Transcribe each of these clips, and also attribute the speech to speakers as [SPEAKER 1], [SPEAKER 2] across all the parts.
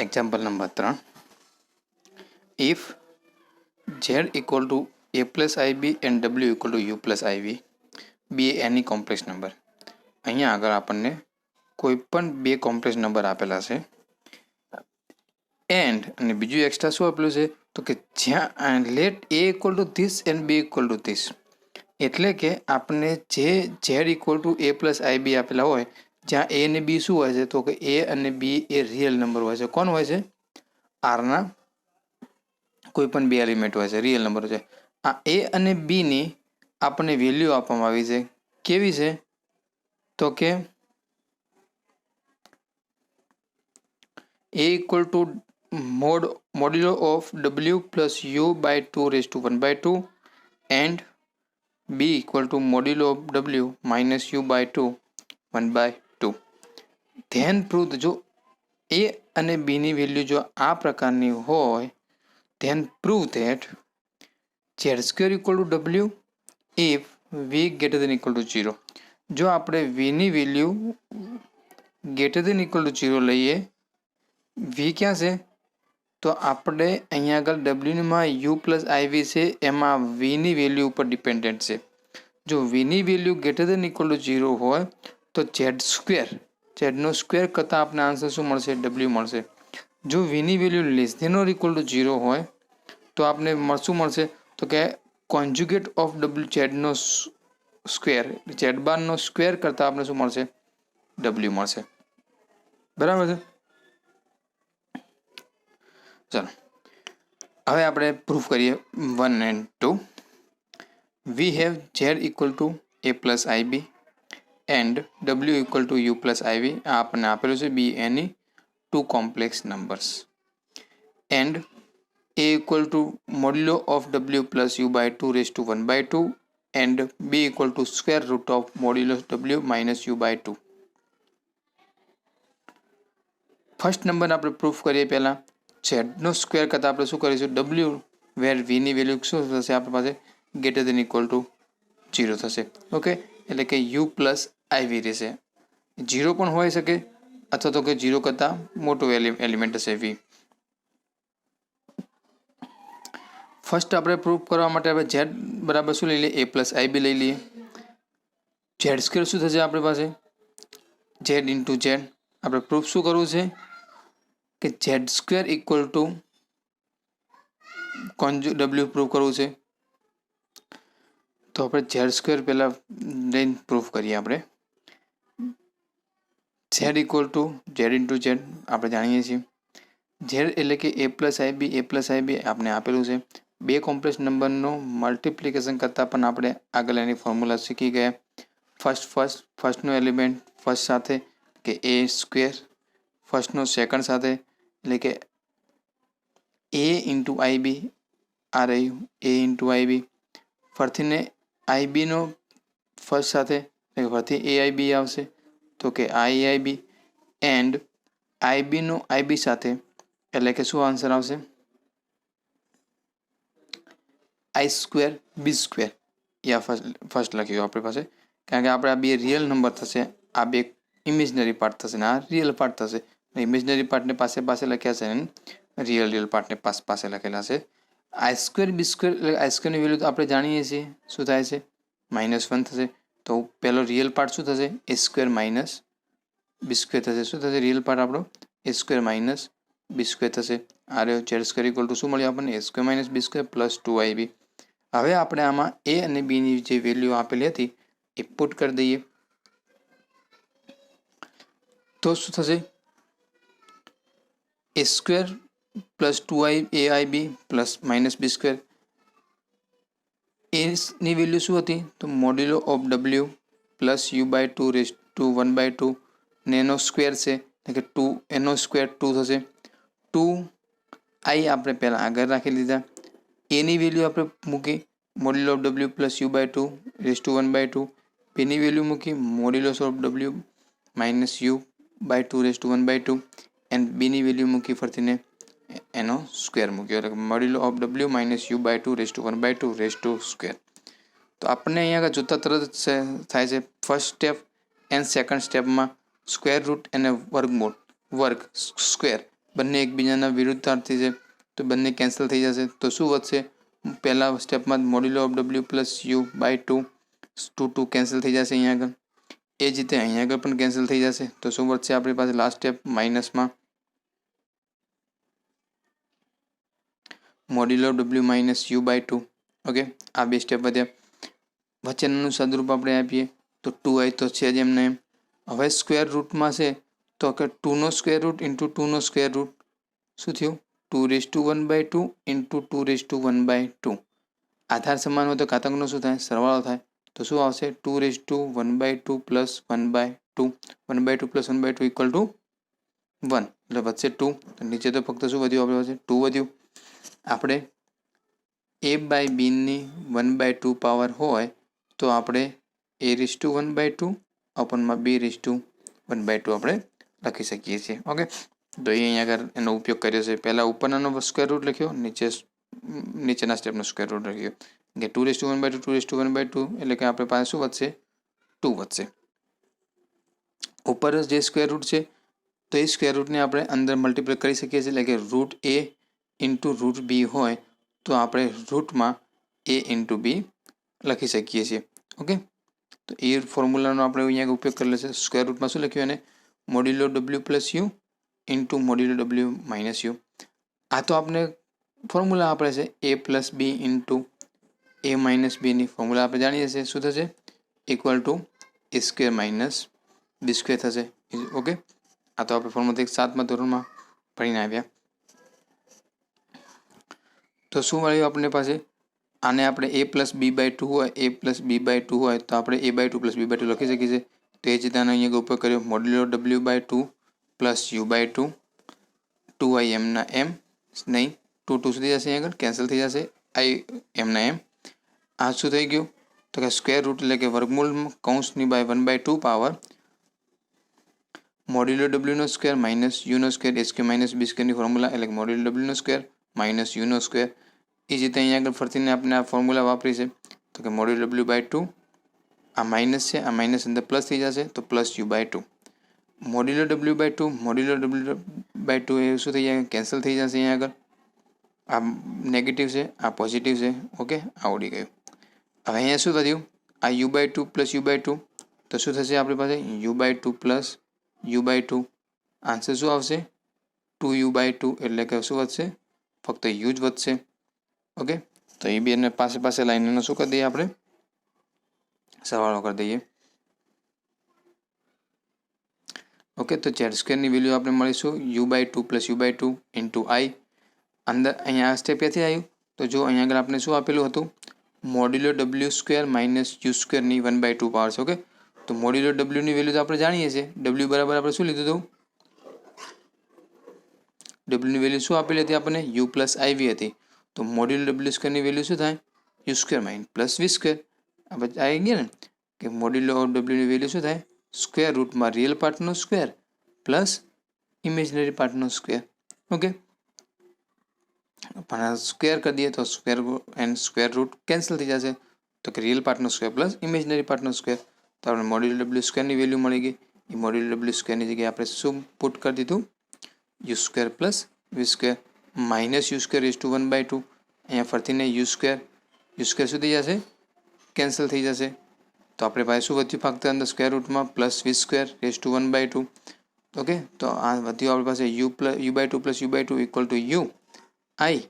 [SPEAKER 1] Example number 3. If z equal to a plus ib and w equal to u plus iv be any complex number. અહીંયા આગળ આપણને કોઈ પણ બે complex number આપેલા છે એન્ડ અને બીજું એક્સ્ટ્રા શું આપેલું છે તો કે જ્યાં late a equal to this and b equal to this, એટલે કે આપણને જે z equal to a plus ib આપેલા હોય જ્યાં a અને b શું હોય છે તો કે a અને b એ રિયલ નંબર હોય છે. કોણ હોય છે? આરના કોઈ પણ બે એલિમેન્ટ હોય છે, રિયલ નંબર છે. આ a અને b ની આપણને વેલ્યુ આપવામાં આવી છે. કેવી છે તો કે a equal to modulo of w plus u by 2 raised to 1 by 2 and b equal to modulo of w minus u by 2 1 by 2. Than prove, જો a અને b ની વેલ્યુ જો આ પ્રકારની હોય then prove that z square equal to w if v greater than equal to 0. જો આપણે v ની value greater than equal to 0 લઈએ, v ક્યાં છે તો આપણે અહીંયા આગળ w માં u પ્લસ iv છે, એમાં v ની વેલ્યુ ઉપર ડિપેન્ડન્ટ છે. જો v ની value greater than equal to 0 હોય તો z નો સ્ક્વેર કરતાં આપણે આન્સર શું મળશે? w મળશે. જો v ની value less than or equal to 0 હોય તો આપણે શું મળશે તો કે કોન્જ્યુગેટ ઓફ w z નો સ્ક્વેર, z બાર નો સ્ક્વેર કરતાં આપણે શું મળશે? w મળશે. બરાબર છે? ચાલો હવે આપણે પ્રૂફ કરીએ 1 and 2. We have z equal to a plus ib and w equal to u plus iv. આ આપણને આપેલું છે be any two complex numbers and a equal to modulo of w plus u by 2 raised to 1 by 2 and b equal to square root of modulo w minus u by 2. First number આપણે proof કરીએ પહેલાં z નો square કરતાં આપણે શું કરીશું? w વેર v ની value શું થશે આપણી પાસે? ગ્રેટર દેન ઇક્વલ ટુ 0 થશે. ઓકે, એટલે કે u પ્લસ iv રહેશે. 0 પણ હોઈ શકે અથવા તો કે 0 કરતાં મોટો એલિમેન્ટ હશે v. ફર્સ્ટ આપણે પ્રૂફ કરવા માટે આપણે z બરાબર શું લઈ લઈએ? a પ્લસ ib લઈ લઈએ. z સ્ક્વેર શું થશે આપણી પાસે? z into z. આપણે પ્રૂફ શું કરવું છે કે z square equal to w proof કરવું છે. તો આપણે z સ્ક્વેર પહેલાં લઈને પ્રૂફ કરીએ. આપણે z equal two z into z આપણે જાણીએ છીએ. z એટલે કે a પ્લસ ib આપણે આપેલું છે. બે કોમ્પ્લેક્સ નંબરનો મલ્ટિપ્લિકેશન કરતાં પણ આપણે આગળ એની ફોર્મ્યુલા શીખી ગયા. ફર્સ્ટનો એલિમેન્ટ ફર્સ્ટ સાથે કે a સ્ક્વેર, ફર્સ્ટનો સેકન્ડ સાથે એટલે કે a ઇન્ટુ ib. આ રહ્યું a ઇન્ટુ ib. ફરીથીને ibનો ફર્સ્ટ સાથે એટલે કે ફરીથી aib આવશે તો કે iib એન્ડ ibનો ib સાથે એટલે કે શું આન્સર આવશે? i square b square. યા ફર્સ્ટ લખ્યું આપણી પાસે, કારણ કે આપણે આ બે રિયલ નંબર થશે, આ બે ઇમેજનરી પાર્ટ થશે ને આ રિયલ પાર્ટ થશે. ઇમેજનરી પાર્ટને પાસે લખ્યા છે અને રિયલ પાર્ટને પાસે લખેલા છે. i સ્ક્વેર બી સ્ક્વેર એટલે i સ્ક્વેરની વેલ્યુ તો આપણે જાણીએ છીએ શું થાય છે? -1 થશે. તો પહેલો રિયલ પાર્ટ શું થશે? a square minus B square થશે. શું થશે રિયલ પાર્ટ આપણો? a square minus B square થશે. આ રહ્યો z સ્ક્વેર ઇક્વલ ટુ શું મળ્યું આપણને? a square minus B square plus 2ib. હવે આપણે આમાં a અને b ની જે વેલ્યુ આપેલી હતી એ પુટ કરી દઈએ તો શું થશે? a square plus 2aib plus minus B square. a ની વેલ્યુ શું હતી? તો modulo of w plus u by 2 raise to 1 by 2 ને એનો સ્ક્વેર છે એટલે કે 2, એનો સ્ક્વેર 2 થશે. 2i આપણે પહેલાં આગળ રાખી લીધા. a ની વેલ્યુ આપણે મૂકી modulo of w plus u by 2 raise to 1 by 2. b ની વેલ્યુ મૂકી modulus of w minus u by 2 raise to 1 by 2 and b ની વેલ્યુ મૂકી ફરીને એનો સ્ક્વેર મૂક્યો એટલે modulo of w minus u by 2 raise to 1 by 2 raise to square. તો આપણને અહીંયા આગળ જોતા તરત થાય છે ફર્સ્ટ સ્ટેપ એન્ડ સેકન્ડ સ્ટેપમાં સ્ક્વેર રૂટ અને વર્ગ સ્ક્વેર બંને એકબીજાના વિરુદ્ધાર્થી છે તો બંને કેન્સલ થઈ જશે. તો શું વધશે? પહેલા સ્ટેપમાં modulo of W plus you by two cancel થઈ જશે અહીંયા આગળ. એ જ રીતે અહીંયા આગળ પણ કેન્સલ થઈ જશે. તો શું વધશે આપણી પાસે લાસ્ટ સ્ટેપ માઇનસમાં modulo of W minus you by two. Okay, આ બે સ્ટેપ વધ્યા. વચ્ચેનું સદરૂપ આપણે આપીએ તો 2i તો છે જ એમને એમ. હવે સ્ક્વેર રૂટમાં છે તો કે 2 નો સ્ક્વેર રૂટ ઇન્ટુ 2 નો સ્ક્વેર રૂટ શું થયું? 2^1/2 ઇન્ટુ 2^1/2. આધાર સમાન હોય તો ઘાતાંકનો શું થાય? સરવાળો થાય. તો શું આવશે? 2^1/2 પ્લસ 1/2. 1/2 plus 1/2 equal to 1. એટલે વધશે 2. તો નીચે તો ફક્ત શું વધ્યું? આપણે વચ્ચે 2 વધ્યું. આપણે a બાય બીની 1/2 પાવર હોય તો આપણે a^1/2 અપનમાં b^1/2 આપણે લખી શકીએ છીએ. ઓકે, તો અહીંયા આગળ એનો ઉપયોગ કર્યો છે. પહેલા ઉપરનો સ્ક્વેર રૂટ લખ્યો, નીચેના સ્ટેપનો સ્ક્વેર રૂટ લખ્યો કે 2^1/2 2^1/2 એટલે કે આપણે પાસે શું વધશે? 2 વધશે. ઉપર જે સ્ક્વેર રૂટ છે તો એ સ્ક્વેર રૂટને આપણે અંદર મલ્ટીપ્લાય કરી શકીએ છીએ. એટલે કે root a into root b હોય તો આપણે રૂટમાં a ઇન્ટુ b લખી શકીએ છીએ. ઓકે, તો એ ફોર્મ્યુલાનો આપણે અહીંયા ઉપયોગ કરેલો છે. સ્ક્વેર રૂટમાં શું લખ્યું? એને modulo W plus U into modulo W minus U. આ તો આપણે ફોર્મ્યુલા આપણે છે a plus B into a minus બીની ફોર્મ્યુલા આપણે જાણીએ છીએ. શું થશે? Equal to a square minus B square થશે. ઓકે, આ તો આપણે ફોર્મ્યુલા 7મા ધોરણમાં ભણીને આવ્યા. તો શું મળ્યું આપણે પાસે? આને આપણે a plus b by two હોય, a plus b by two હોય તો આપણે a by two plus b by two લખી શકીએ છીએ. તો એ જ રીતે આનો અહીંયા ઉપયોગ કર્યો. મોડ્યુલો ડબલ્યુ by two plus you by two 2i એમના એમ નહીં, 2 સુધી જશે, અહીંયા આગળ કેન્સલ થઈ જશે. i એમના એમ. આ શું થઈ ગયું? તો કે સ્ક્વેર રૂટ એટલે કે વર્ગમૂળ કૌંસની બાય 1/2 પાવર મોડ્યુલો ડબલ્યુનો સ્ક્વેર માઇનસ યુનો સ્ક્વેર એ સ્ક્વેર માઇનસ બી સ્ક્વેરની ફોર્મ્યુલા એટલે કે મોડ્યુલો ડબલ્યુનો સ્ક્વેર માઇનસ યુનો સ્ક્વેર. એ જ રીતે અહીંયા આગળ ફરીને આપણે આ ફોર્મ્યુલા વાપરી છે તો કે મોડ્યુલો ડબલ્યુ બાય ટુ, આ માઇનસ છે, આ માઇનસ અંદર પ્લસ થઈ જશે તો પ્લસ યુ બાય ટુ. મોડ્યુલો ડબલ્યુ બાય ટુ મોડ્યુલો ડબલ્યુ બાય ટુ એ શું થઈ જાય? કેન્સલ થઈ જશે. અહીંયા આગળ આ નેગેટિવ છે, આ પોઝિટિવ છે. ઓકે, આવડી ગયું. હવે અહીંયા શું થયું? આ u by two plus you by two તો શું થશે આપણી પાસે? U by two plus you by two. Answer શું આવશે? 2u/2 એટલે કે શું વધશે? ફક્ત યુ જ વધશે. ઓકે, તો એ બે પાસે પાસે લાઈનનો શું કરી દઈએ? આપણે સરવાળો કરી દઈએ. ઓકે, તો ઝેડ સ્ક્વેરની વેલ્યુ આપણે મળીશું u/2 plus u/2 into i. અંદર અહીંયા આ સ્ટેપ ક્યાંથી આવ્યું? તો જો અહીંયા આગળ આપણે શું આપેલું હતું? Modulo W square minus U સ્ક્વેરની 1/2 પાવર છે. ઓકે, તો મોડ્યુલો ડબલ્યુની વેલ્યુ તો આપણે જાણીએ છીએ. ડબલ્યુ બરાબર આપણે શું લીધું હતું? ડબલ્યુની વેલ્યુ શું આપેલી હતી આપણને? યુ પ્લસ આઈવી હતી. તો મોડ્યુલો ડબલ્યુ સ્ક્વેરની વેલ્યુ શું થાય? યુ સ્ક્વેર માઇનસ પ્લસ વી સ્ક્વેર. આપણે આવી ગયા ને કે મોડ્યુલો ઓફ ડબલ્યુની વેલ્યુ શું થાય? સ્ક્વેર રૂટમાં રિયલ પાર્ટનો સ્ક્વેર પ્લસ ઇમેજનરી પાર્ટનો સ્ક્વેર. ઓકે, પણ સ્ક્વેર કરી દઈએ તો square and square root cancel થઈ જશે. તો કે રિયલ પાર્ટનો સ્ક્વેર પ્લસ ઇમેજનરી પાર્ટનો સ્ક્વેર. તો આપણે મોડ્યુલો ડબલ્યુ સ્ક્વેરની વેલ્યુ મળી ગઈ. એ મોડ્યુલો ડબલ્યુ સ્ક્વેરની જગ્યાએ આપણે શું પુટ કરી દીધું? U square plus V square minus you square raise to 1/2. અહીંયા ફરીને યુ સ્ક્વેર શું થઈ જશે? કેન્સલ થઈ જશે. તો આપણે પાસે શું વધ્યું? ફક્ત અંદર સ્ક્વેર રૂટમાં plus V square raise to 1/2. Okay, તો આ વધ્યું આપણી પાસે u/2 plus u/2 equal to U I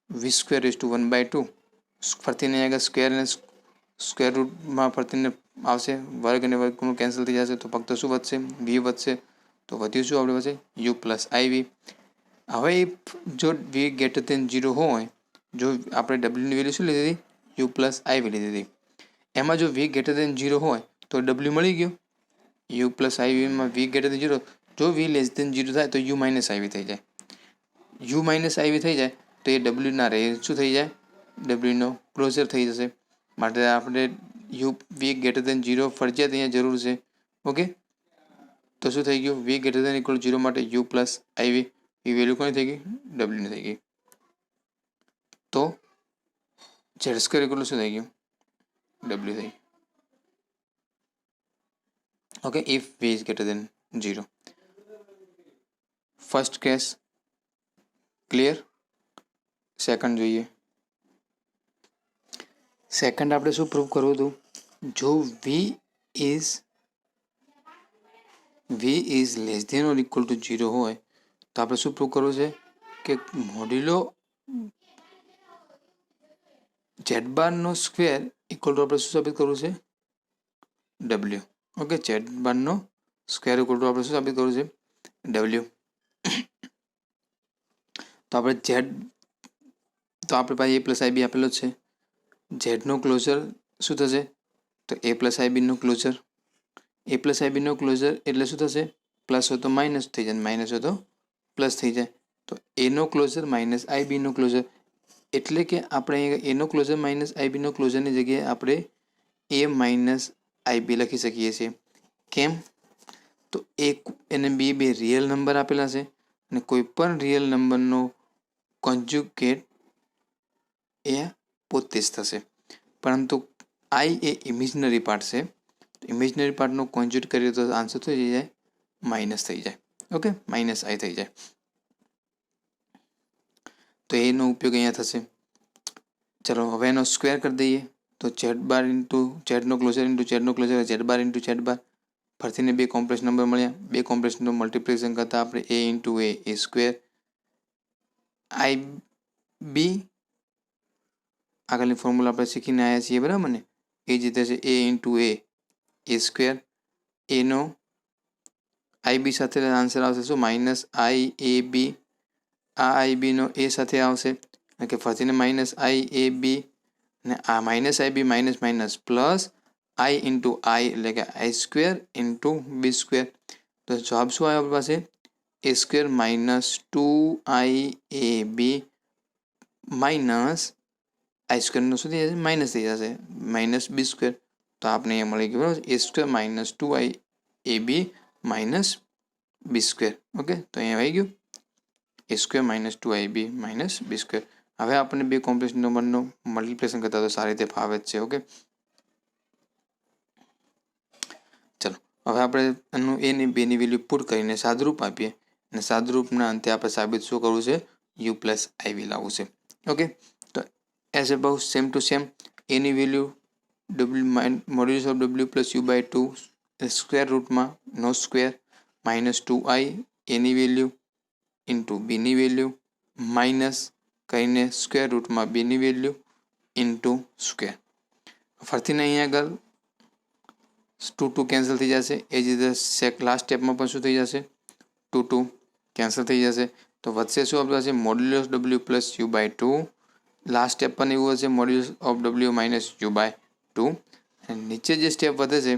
[SPEAKER 1] V square raise to 1/2. ફરીને અહીંયા આગળ સ્ક્વેર અને સ્ક્વેર રૂટમાં ફરીને આવશે. વર્ગ અને વર્ગમૂળ કેન્સલ થઈ જશે તો ફક્ત શું વધશે? વી વધશે. તો વધ્યું શું આપણી પાસે? યુ પ્લસ આઈવી. હવે જો વી ગ્રેટર દેન 0 હોય, જો આપણે ડબલ્યુની વેલ્યુ શું લીધી હતી? યુ પ્લસ આઈવી લીધી હતી. એમાં જો વી ગ્રેટર દેન 0 હોય તો ડબલ્યુ મળી ગયો. યુ પ્લસ આઈવીમાં વી ગ્રેટર દેન 0, જો વી લેસ દેન 0 થાય તો યુ માઇનસ આઈવી થઈ જાય. યુ માઇનસ આઈવી થઈ જાય તો એ ડબલ્યુ ના રહે, શું થઈ જાય? ડબલ્યુનો ક્લોઝર થઈ જશે. માટે આપણે યુ વી ગ્રેટર દેન 0 ફરજિયાત અહીંયા જરૂર છે. ઓકે, તો શું થઈ ગયું? વી ગ્રેટર દેન ઇક્વલ 0 માટે you plus Ivy A value કોની થઈ ગઈ? ડબલ્યુની થઈ ગઈ. તો ઝેડ સ્ક્વેર ઇક્વલ શું થઈ ગયું? ડબલ્યુ થઈ. Okay, if V is greater than 0. First case clear? Second જોઈએ. સેકન્ડ આપણે શું પ્રૂવ કરવું હતું? જો V is less than or equal to 0 હોય તો આપણે શું પ્રૂવ કરવું છે કે મોડ્યુલો ઝેડ બારનો સ્ક્વેર ઇક્વલ ટુ આપણે શું સાબિત કરવું છે? ડબલ્યુ. ઓકે, ઝેડ બારનો સ્ક્વેર ઇક્વલ ટુ આપણે શું સાબિત કરવું છે? ડબલ્યુ. તો આપણે ઝેડ તો આપણે પાસે એ પ્લસ આઈબી આપેલો જ છે. ઝેડનો ક્લોઝર શું થશે? તો એ પ્લસ આઈબીનો ક્લોઝર. એ પ્લસ આઈબીનો ક્લોઝર એટલે શું થશે? પ્લસ હોય તો માઇનસ થઈ જાય, માઇનસ હોય તો પ્લસ થઈ જાય. તો એનો ક્લોઝર માઇનસ આઈબીનો ક્લોઝર, એટલે કે આપણે એનો ક્લોઝર માઇનસ આઈબીનો ક્લોઝરની જગ્યાએ આપણે એ માઇનસ આઈબી લખી શકીએ છીએ. કેમ? તો એને બે રિયલ નંબર આપેલા છે અને કોઈ પણ રિયલ નંબરનો કોન્જ્યુગેટ એ પોતે જ થશે, પરંતુ આઈ એ ઇમેજનરી પાર્ટ છે. ઇમેજનરી પાર્ટનો કોન્જ્યુગેટ કરીએ તો આન્સર થઈ જાય માઇનસ થઈ જાય. ઓકે, માઇનસ આઈ થઈ જાય. તો એનો ઉપયોગ અહીંયા થશે. ચલો હવે એનો સ્ક્વેર કરી દઈએ તો ઝેડ બાર ઇન્ટુ ઝેડનો ક્લોઝર ઇન્ટુ ઝેડનો closure, Z bar into Z bar. ફરીને બે કોમ્પ્લેક્સ નંબર મળ્યા. બે કોમ્પ્લેક્સનું મલ્ટિપ્લિકેશન કરતાં આપણે એ ઇન્ટુ એ સ્ક્વેર, આઈ બી આગળની ફોર્મ્યુલા આપણે શીખીને આવ્યા છીએ, બરાબર ને? એ જ રીતે છે એ ઇન્ટુ એ સ્ક્વેર. એનો આઈબી સાથે આન્સર આવશે શું? માઇનસ આઈ એ બી. આ આઈબીનો એ સાથે આવશે કે ફરીને માઇનસ આઈ એ બી, અને આ minus I B minus minus plus I into I, એટલે કે I square into B square. તો જવાબ શું આવ્યો આપણી પાસે? A square minus 2 A B minus I સ્ક્વેરનું શું થઈ જશે? માઇનસ થઈ જશે, માઇનસ બી સ્ક્વેર. તો આપણે અહીંયા મળી ગયું, બરાબર? એ square minus 2 A B minus B square. Okay, તો અહીંયા આવી ગયું એ સ્ક્વેર માઇનસ 2 આઈ બી માઇનસ બી સ્ક્વેર. હવે આપણને બે કોમ્પ્લેક્સ નંબરનો મલ્ટિપ્લિકેશન કરતા તો સારી રીતે ફાવે જ છે. ઓકે, ચલો હવે આપણે એનું એની બેની વેલ્યુ પુટ કરીને સાદરૂપ આપીએ, અને સાદરૂપના અંતે આપણે સાબિત શું કરવું છે? યુ પ્લસ આઈવી લાવવું છે. ઓકે, તો એઝ એ બહુ સેમ ટુ સેમ એની value modulus of W plus you by 2 square રૂટમાં નો સ્ક્વેર માઇનસ 2i એની વેલ્યુ ઇન્ટુ બીની વેલ્યુ માઇનસ કરીને સ્ક્વેર રૂટમાં બીની વેલ્યુ ઇન્ટુ સ્ક્વેર. ફરીથી અહીંયા આગળ 2 કેન્સલ થઈ જશે. એ જ રીતે લાસ્ટ સ્ટેપમાં પણ શું થઈ જશે? 2 કેન્સલ થઈ જશે. તો વધશે શું આપણી પાસે? Modulus W plus you by 2. Last step પણ એવું હશે, modulus of W minus you by 2. અને નીચે જે સ્ટેપ વધે છે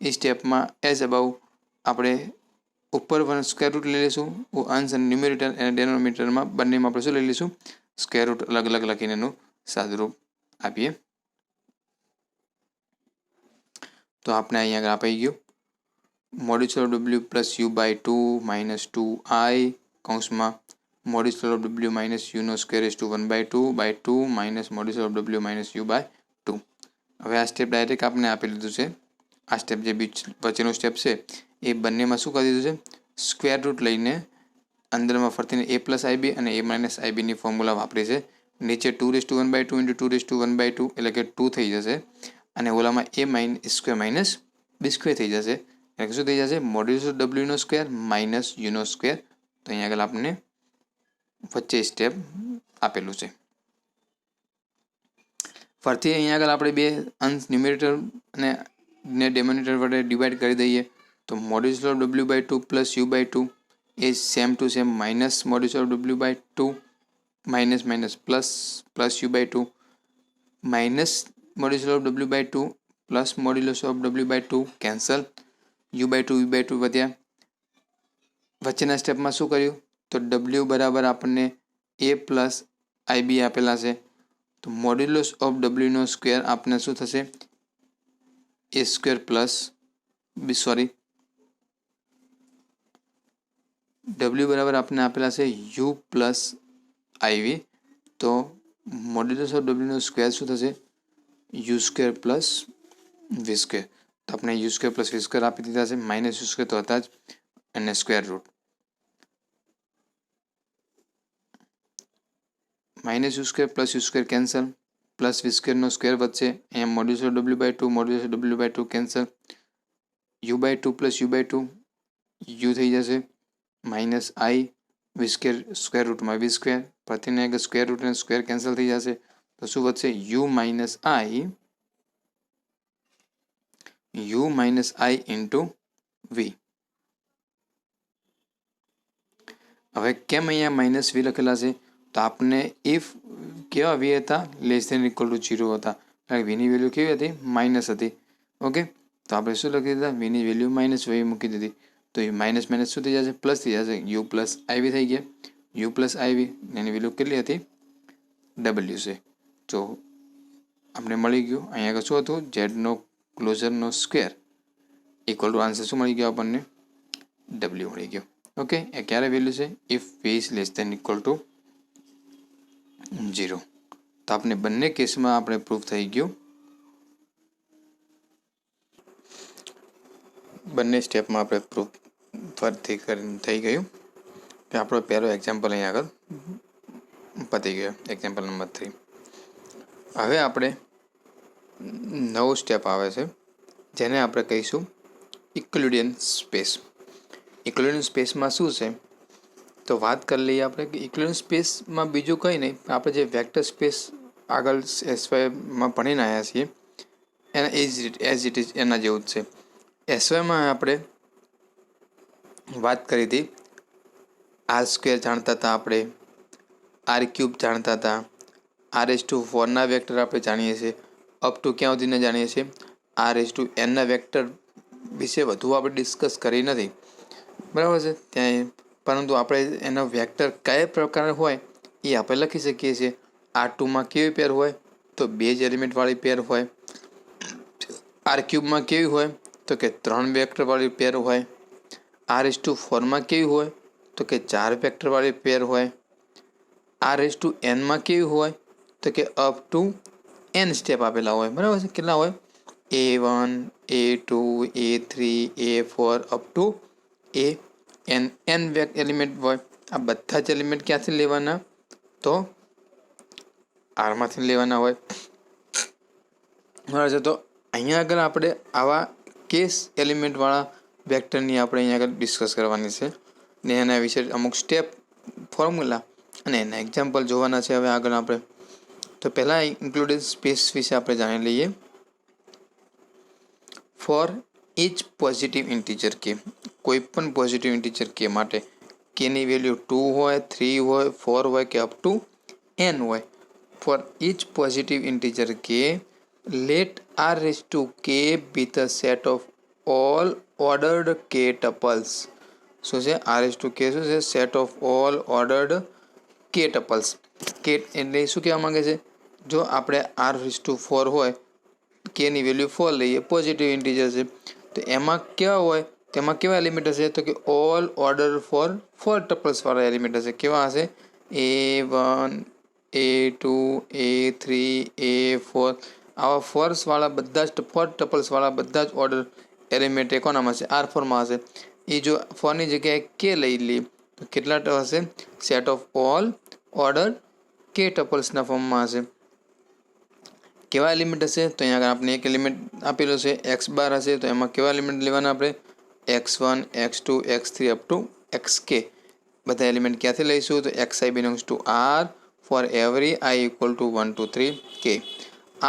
[SPEAKER 1] એ સ્ટેપમાં એઝ અબાઉ આપણે ઉપર વન સ્ક્વેર રૂટ લઈ લઈશું. અંશ અને ન્યુમેરેટર અને ડેનોમિનેટરમાં બંનેમાં આપણે શું લઈ લઈશું? સ્ક્વેર રૂટ અલગ અલગ લખીને એનું સાદુરૂપ આપીએ. તો આપણે અહીંયા આગળ અપાઈ ગયું modulus of W plus you by 2 minus 2i કૌંસમાં મોડ્યુલસ ઓફ ડબલ્યુ માઇનસ યુનો square is to 1/2 minus modulus of W minus you by 2. હવે આ સ્ટેપ ડાયરેક્ટ આપણે આપી લીધું છે. આ સ્ટેપ જે વચ્ચેનો સ્ટેપ છે એ બંનેમાં શું કરી દીધું છે? સ્ક્વેર રૂટ લઈને અંદરમાં ફરતીને એ પ્લસ આઈબી અને એ માઇનસ આઈબીની ફોર્મ્યુલા વાપરી છે. નીચે 2/1/2 ઇન્ટુ 2/1/2 એટલે કે 2 થઈ જશે, અને ઓલામાં A square minus B square થઈ જશે, એટલે શું થઈ જશે? મોડ્યુલસ ઓફ ડબલ્યુનો સ્ક્વેર માઇનસ યુનો સ્ક્વેર. તો અહીંયા આગળ આપણને વચ્ચે સ્ટેપ આપેલું છે. ફરીથી અહીંયા આગળ આપણે બે અંશ ન્યુમેરેટર અને ડેનોમિનેટર વડે ડિવાઈડ કરી દઈએ તો modulus of W by 2 plus you by 2 એ same to same minus modulus of W by 2 minus minus plus plus you by 2 minus modulus of W by 2 plus modulus of W by 2 cancel, U by 2 વધ્યા. વચ્ચેના સ્ટેપમાં શું કર્યું? તો W બરાબર આપણને એ plus IB આપેલા છે. તો મોડ્યુલસ ઓફ ડબલ્યુનો સ્ક્વેર આપને શું થશે? એ સ્ક્વેર પ્લસ ડબલ્યુ બરાબર આપણને આપેલા છે યુ પ્લસ આઈવી. તો મોડ્યુલસ ઓફ ડબલ્યુનો સ્ક્વેર શું થશે? યુ સ્ક્વેર પ્લસ વી સ્ક્વેર. તો આપણે યુ સ્ક્વેર પ્લસ વી સ્ક્વેર આપી દીધા છે, માઇનસ યુ સ્ક્વેર તો હતા જ, અને square root. Minus you square plus U square cancel, plus V સ્ક્વેરનો સ્ક્વેર વધશે, અહીંયા modulus of W by two, modulus of W by two cancel, U by two plus you by two U થઈ જશે, minus I V square square રૂટમાં V square, પ્રતિને આગળ square root અને square cancel થઈ જશે, તો શું વધશે U minus I into V. હવે કેમ અહીંયા માઇનસ વી લખેલા છે? તો આપણે ઇફ કેવા વી હતા? લેસ ધેન ઇક્વલ ટુ 0 હતા, કારણ વીની વેલ્યુ કેવી હતી? માઇનસ હતી. ઓકે, તો આપણે શું લખી દીધા? વીની વેલ્યુ માઇનસ વી મૂકી દીધી, તો એ માઇનસ માઇનસ શું થઈ જશે? પ્લસ થઈ જશે, યુ પ્લસ આઈવી થઈ ગયા. You plus Ivy any value કેટલી હતી? ડબલ્યુ છે. તો આપણે મળી ગયું અહીંયા આગળ શું હતું? ઝેડનો ક્લોઝરનો સ્ક્વેર ઇક્વલ ટુ આન્સર શું મળી ગયો આપણને? ડબલ્યુ મળી ગયો. ઓકે, એ ક્યારે વેલ્યુ છે? If V is less than equal to 0. તો આપણે બંને કેસમાં આપણે પ્રૂફ થઈ ગયું, બંને સ્ટેપમાં આપણે પ્રૂફ થઈ ગયું કે આપણો પહેલો એક્ઝામ્પલ અહીંયા આગળ પતી ગયો, એક્ઝામ્પલ નંબર 3. હવે આપણે નવો સ્ટેપ આવે છે જેને આપણે કહીશું ઇક્યુલિડિયન સ્પેસ. ઇક્યુલિડિયન સ્પેસમાં શું છે? તો વાત કરી લઈએ આપણે કે ઇક્યુલિડિયન સ્પેસમાં બીજું કંઈ નહીં, આપણે જે વેક્ટર સ્પેસ આગળ એસવાયમાં ભણીને આવ્યા છીએ એના એઝ ઇટ ઇઝ એના જેવું જ છે. એસવાયમાં આપણે વાત કરી હતી, આર સ્ક્વેર જાણતા હતા, આપણે આર ક્યુબ જાણતા હતા, r⁴ના વેક્ટર આપણે જાણીએ છીએ, અપ ટુ ક્યાં સુધીને જાણીએ છીએ? r⁴nના વેક્ટર વિશે વધુ આપણે ડિસ્કસ કરી નથી, બરાબર છે ત્યાં, પરંતુ આપણે એનો વેક્ટર કયા પ્રકાર હોય એ આપણે લખી શકીએ છીએ. r2માં કેવી પેર હોય? તો 2 જ એલિમેન્ટવાળી પેર હોય. r³ કેવી હોય? તો કે 3 વેક્ટરવાળી પેર હોય. r⁴માં કેવી હોય? તો કે 4 વેક્ટરવાળી પેર હોય. rn કેવી હોય? તો કે અપ ટુ n સ્ટેપ આપેલા હોય, બરાબર છે. કેટલા હોય? a1 a2 a3 a4 up to n element હોય. આ બધા જ એલિમેન્ટ ક્યાંથી લેવાના? તો આરમાંથી લેવાના હોય, બરાબર છે. તો અહીંયા આગળ આપણે આવા કેસ એલિમેન્ટવાળા વેક્ટરની આપણે અહીંયા આગળ ડિસ્કસ કરવાની છે ને એના વિશે અમુક સ્ટેપ, ફોર્મ્યુલા અને એના એક્ઝામ્પલ જોવાના છે હવે આગળ આપણે. તો પહેલાં ઇન્ક્લુડેડ સ્પેસ વિશે આપણે જાણી લઈએ. ફોર ઇચ પોઝિટિવ ઇન્ટીજર કે, કોઈ પણ પોઝિટિવ ઇન્ટીજર કે માટે કેની વેલ્યુ 2 હોય, 3 હોય, 4 હોય કે અપ ટુ n હોય. ફોર ઇચ પોઝિટિવ ઇન્ટીજર કે late r⁴k be the set of all ordered k tuples. શું છે? r⁴k શું છે? Set of all ordered k tuples. કે એટલે શું કહેવા માંગે છે? જો આપણે r⁴ હોય, k ની વેલ્યુ 4 લઈએ, પોઝિટિવ ઇન્ટીજર છે, તો એમાં કેવા હોય? તેમાં કેવા એલિમેન્ટ હશે? તો કે ઓલ ઓર્ડર ફોર 4 ટપલ્સ વાળા એલિમેન્ટ હશે. કેવા હશે? a1 a2 a3 a4 આવા ફોર્સ વાળા બધા જ 4 ટપલ્સ વાળા બધા જ ઓર્ડર એલિમેન્ટ એ કોનામાં હશે? r4માં હશે. એ જો 4 ની જગ્યાએ k લઈ લઈએ તો કેટલા હશે? Set of all order k ટપલ્સના ફોર્મમાં હશે. કેવા એલિમેન્ટ હશે? તો અહીંયા આગળ આપણે એક એલિમેન્ટ આપેલો છે x બાર હશે, તો એમાં કેવા એલિમેન્ટ લેવાના આપણે? x1 x2 x3 up to xk. બધા એલિમેન્ટ ક્યાંથી લઈશું? તો xi belongs to r for every i equal to 1 2 3 k.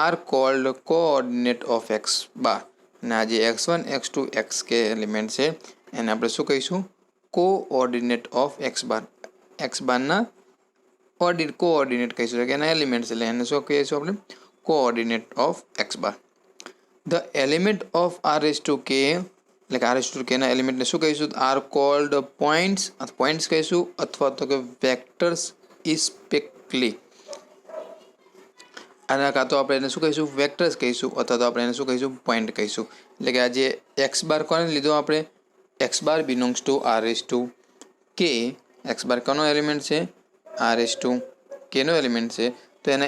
[SPEAKER 1] Are called coordinate of x bar. અને આ જે x1 x2 xk એલિમેન્ટ છે એને આપણે શું કહીશું? Coordinate of x bar. x બારના કોઓર્ડિનેટ કહીશું કે એના એલિમેન્ટ છે, એટલે એને શું કહીશું આપણે? Coordinate of x bar. The element of r⁴k એટલે કે r⁴k ના એલિમેન્ટને શું કહીશું? આર કોલ્ડ પોઈન્ટ્સ, પોઈન્ટ્સ કહીશું, અથવા તો કે વેક્ટર્સ ઇસ્પેક્ટલી. આના કાં તો આપણે એને શું કહીશું? વેક્ટર્સ કહીશું, અથવા તો આપણે એને શું કહીશું? પોઈન્ટ કહીશું. એટલે કે આ જે x બાર કોને લીધો આપણે? x બાર બિલોંગ્સ ટુ r⁴k. x બાર કોનો એલિમેન્ટ છે? r⁴k નો એલિમેન્ટ છે. તો એને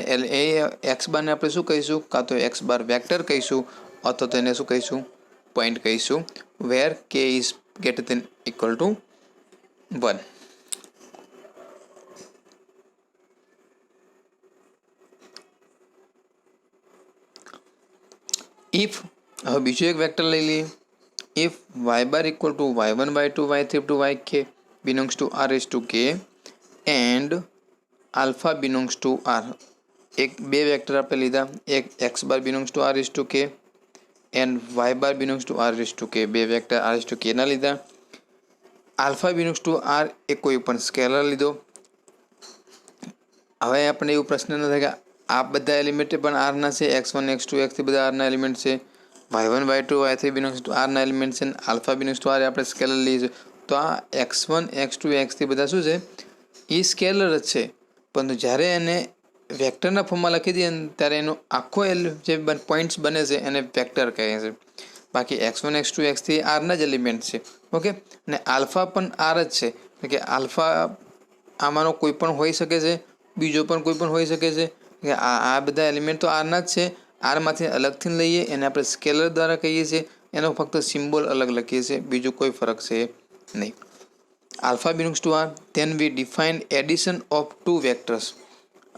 [SPEAKER 1] x બારને આપણે શું કહીશું? કાં તો x બાર વેક્ટર કહીશું, અથવા તો એને શું કહીશું? પોઈન્ટ કહીશું. Where k is greater than equal to 1. If હવે બીજું એક વેક્ટર લઈ લઈએ. If Y bar equal to y1 y2 y3 to yk belongs to r raise to k and alpha belongs to r. એક બે vector આપણે લીધા, એક X bar belongs to r raise to k and Y bar belongs to r raise to k. બે vector r raise to k ના લીધા. Alpha belongs to r એ કોઈ પણ સ્કેલર લીધો. હવે આપણે એવું પ્રશ્ન ન થાય કે આ બધા એલિમેન્ટ પણ r ના છે, x1 x2 x3 બધા r ના એલિમેન્ટ છે, y1 y2 y3 belongs to r ના એલિમેન્ટ છે, આલ્ફા બિલોંગ્સ ટુ r આપણે સ્કેલર લઈએ છીએ. તો આ x1 x2 x3 બધા શું છે? એ સ્કેલર જ છે. પરંતુ જ્યારે એને વેક્ટરના ફોર્મમાં લખી દઈએ ત્યારે એનો આખો જે પોઈન્ટ્સ બને છે એને વેક્ટર કહે છે. બાકી x1 x2 x3 r ના જ એલિમેન્ટ છે. ઓકે, અને આલ્ફા પણ r જ છે. એટલે કે આલ્ફા આમાંનો કોઈ પણ હોઈ શકે છે, બીજો પણ કોઈ પણ હોઈ શકે છે. કે આ બધા એલિમેન્ટ તો r ના જ છે. આરમાંથી અલગથી લઈએ એને આપણે સ્કેલર દ્વારા કહીએ છીએ. એનો ફક્ત સિમ્બોલ અલગ લખીએ છીએ, બીજો કોઈ ફરક છે નહીં. Alpha belongs to r. Then we define addition of two vectors.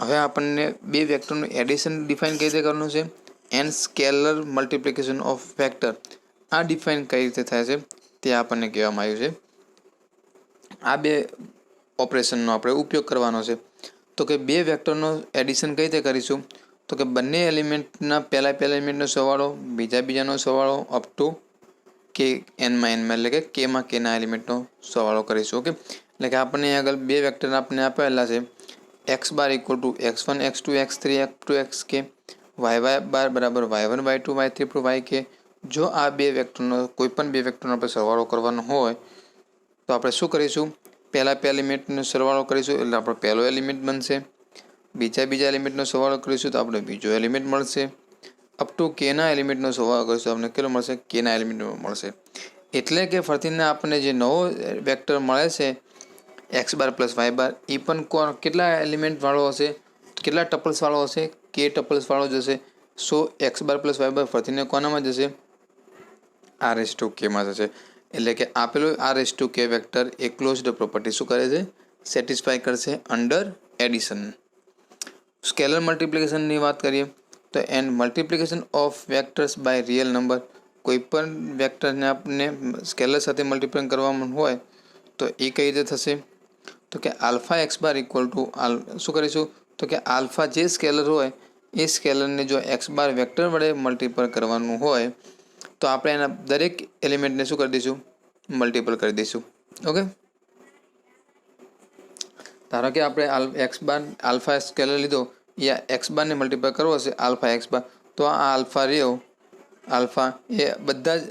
[SPEAKER 1] હવે આપણને બે વેક્ટરનું એડિશન ડિફાઇન કઈ રીતે કરવાનું છે and scalar multiplication of vector. આ ડિફાઇન કઈ રીતે થાય છે તે આપણને કહેવામાં આવ્યું છે. આ બે ઓપરેશનનો આપણે ઉપયોગ કરવાનો છે. તો કે બે વેક્ટરનો એડિશન કઈ રીતે કરીશું? તો કે બંને એલિમેન્ટના પહેલા એલિમેન્ટનો સરવાળો, બીજાનો સરવાળો અપ ટુ કે એનમાં એટલે કે કેમાં કેના એલિમેન્ટનો સરવાળો કરીશું. ઓકે, એટલે કે આપણને આગળ બે વેક્ટર આપણે આપેલા છે. X bar equal two x1 x2 x3 x2 xk, y બાર બરાબર y1 y2 y3 to yk. જો આ બે વેક્ટરનો કોઈ પણ બે વેક્ટરનો આપણે સરવાળો કરવાનો હોય તો આપણે શું કરીશું? પહેલા એલિમેન્ટનો સરવાળો કરીશું એટલે આપણો પહેલો એલિમેન્ટ બનશે. બીજા એલિમેન્ટનો સરવાળો કરીશું તો આપણે બીજો એલિમેન્ટ મળશે. અપ ટુ કેના એલિમેન્ટનો સરવાળો કરીશું આપણે કેટલો મળશે? કેના એલિમેન્ટ મળશે. એટલે કે ફરીને આપણને જે નવો વેક્ટર મળે છે એક્સ બાર પ્લસ વાય બાર, એ પણ કેટલા એલિમેન્ટ વાળો હશે? કેટલા ટપલ્સ વાળો હશે? કે ટપલ્સ વાળો જશે. સો એક્સ બાર પ્લસ વાય બાર ફરીને કોનામાં જશે? આર એસ ટુ કેમાં જશે. એટલે કે આપેલું આર એસ ટુ કે વેક્ટર એ ક્લોઝડ પ્રોપર્ટી શું કરે છે? સેટિસ્ફાય કરશે અંડર એડિશન. સ્કેલર મલ્ટિપ્લિકેશનની વાત કરીએ તો and multiplication of vectors by real number. કોઈ પણ વેક્ટરને આપણે સ્કેલર સાથે મલ્ટિપ્લાય કરવાનું હોય તો એ કઈ રીતે થશે? તો કે alpha x bar equal two શું કરીશું? તો કે આલ્ફા જે સ્કેલર હોય એ સ્કેલરને જો એક્સ બાર વેક્ટર વડે મલ્ટિપલ કરવાનું હોય તો આપણે એના દરેક એલિમેન્ટને શું કરી દઈશું? મલ્ટિપલ કરી દઈશું. ઓકે, ધારો કે આપણે એક્સ બાર આલ્ફા સ્કેલર લીધો, યા એક્સ બારને મલ્ટિપલ કરવો હશે આલ્ફા એક્સ બાર, તો આ આલ્ફા રહ્યો આલ્ફા એ બધા જ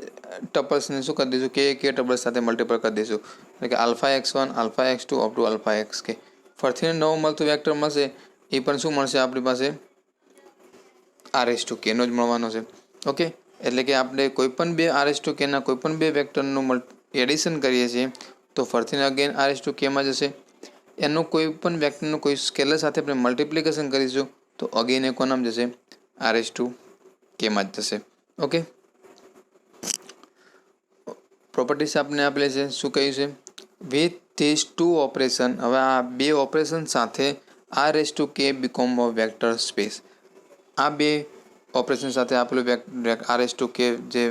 [SPEAKER 1] ટપલ્સને શું કરી દઈશું? કે ટપલ્સ સાથે મલ્ટિપલ કરી દઈશું. એટલે કે alpha x1 alpha x2 up to alpha xk. ફરીથી નવો મળતું વેક્ટર મળશે એ પણ શું મળશે આપણી પાસે? આર એસ ટુ કેનો જ મળવાનો છે. ઓકે, એટલે કે આપણે કોઈ પણ બે આર એસ ટુ કેના કોઈ પણ બે વેક્ટરનું એડિશન કરીએ છીએ તો ફરીથી અગેન આર એસ ટુ કેમાં જશે. એનું કોઈ પણ વેક્ટરનું કોઈ સ્કેલર સાથે આપણે મલ્ટિપ્લિકેશન કરીશું તો અગેન એ કોનામાં જશે? આર એસ ટુ કેમાં જ જશે. ઓકે, પ્રોપર્ટીસ આપણે આપેલી છે. શું કહ્યું છે? With this two operation. હવે આ બે ઓપરેશન સાથે R S two K become vector space. આ બે ઓપરેશન સાથે આપેલું આર એસ ટુ કે જે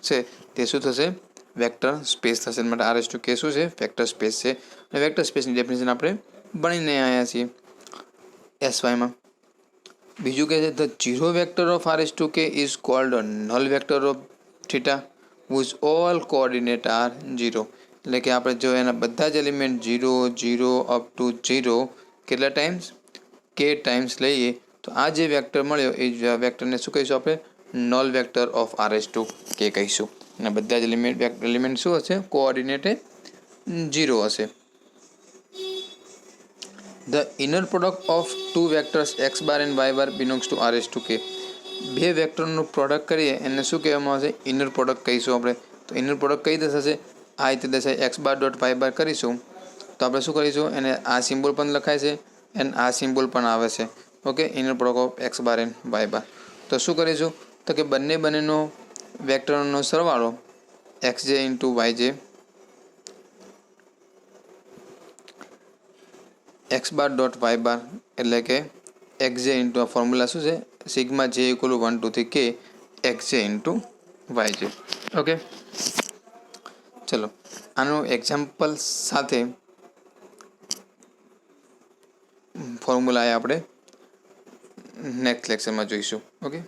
[SPEAKER 1] છે તે શું થશે? વેક્ટર સ્પેસ થશે. માટે આર એસ ટુ કે શું છે? વેક્ટર સ્પેસ છે. અને વેક્ટર સ્પેસની ડેફિનેશન આપણે ભણીને આવ્યા છીએ એસવાયમાં. બીજું કહે છે the zero vector of R S two k is called null vector of theta whose all coordinate are 0. એટલે કે આપણે જો એના બધા જ એલિમેન્ટ 0 0 અપ ટુ 0 કેટલા ટાઈમ્સ? કે ટાઈમ્સ લઈએ તો આ જે વેક્ટર મળ્યો એ વેક્ટરને શું કહીશું આપણે? Null vector of R S two K કહીશું. અને બધા જ એલિમેન્ટ શું હશે? કોઓર્ડિનેટ 0 હશે. The inner product of two vectors X bar and Y bar belongs to R S two K. બે વેક્ટરનું પ્રોડક્ટ કરીએ એને શું કહેવામાં આવશે? ઇનર પ્રોડક્ટ કહીશું આપણે. તો ઇનર પ્રોડક્ટ કઈ રીતે થશે? આ રીતે થશે. એક્સ બાર ડોટ વાય બાર કરીશું તો આપણે શું કરીશું? એને આ સિમ્બોલ પણ લખાય છે એન્ડ આ સિમ્બોલ પણ આવે છે. Okay, inner product of X bar and Y bar. તો શું કરીશું? તો કે બંનેનો વેક્ટરનો સરવાળો એક્સ જે ઇન્ટુ વાય જે એક્સ બાર ડોટ વાય બાર એટલે કે એક્સ જે ઇન્ટુ આ ફોર્મ્યુલા શું છે? સિગ્મા જે ઇક્વલ 1 2 થી કે એક્સ જે ઇન્ટુ વાય જે. ઓકે, ચલો આનું એક્ઝામ્પલ સાથે ફોર્મ્યુલા આપણે નેક્સ્ટ લેક્ચરમાં જોઈશું. ઓકે.